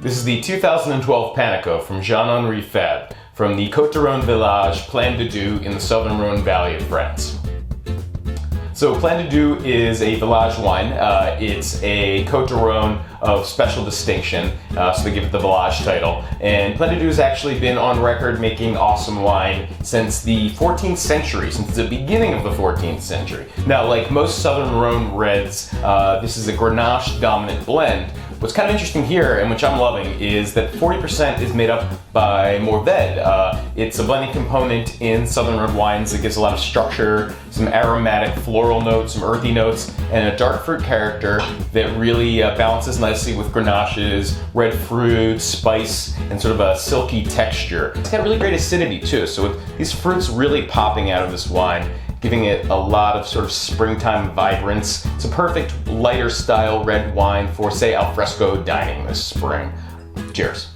This is the 2012 Panicaut from Jean-Henri Fabre from the Côte de Rhone village Plan de Dieu in the southern Rhone Valley of France. So Plan de Dieu is a village wine. It's a Côte de Rhone of special distinction, so they give it the village title. And Plan de Dieu has actually been on record making awesome wine since the 14th century, since the beginning of the 14th century. Now, like most southern Rhone reds, this is a Grenache dominant blend. What's kind of interesting here, and which I'm loving, is that 40% is made up by Mourvèdre. It's a blending component in southern red wines that gives a lot of structure, some aromatic floral notes, some earthy notes, and a dark fruit character that really balances nicely with Grenache's red fruit, spice, and sort of a silky texture. It's got really great acidity too, so with these fruits really popping out of this wine, giving it a lot of sort of springtime vibrance. It's a perfect lighter style red wine for, say, alfresco dining this spring. Cheers.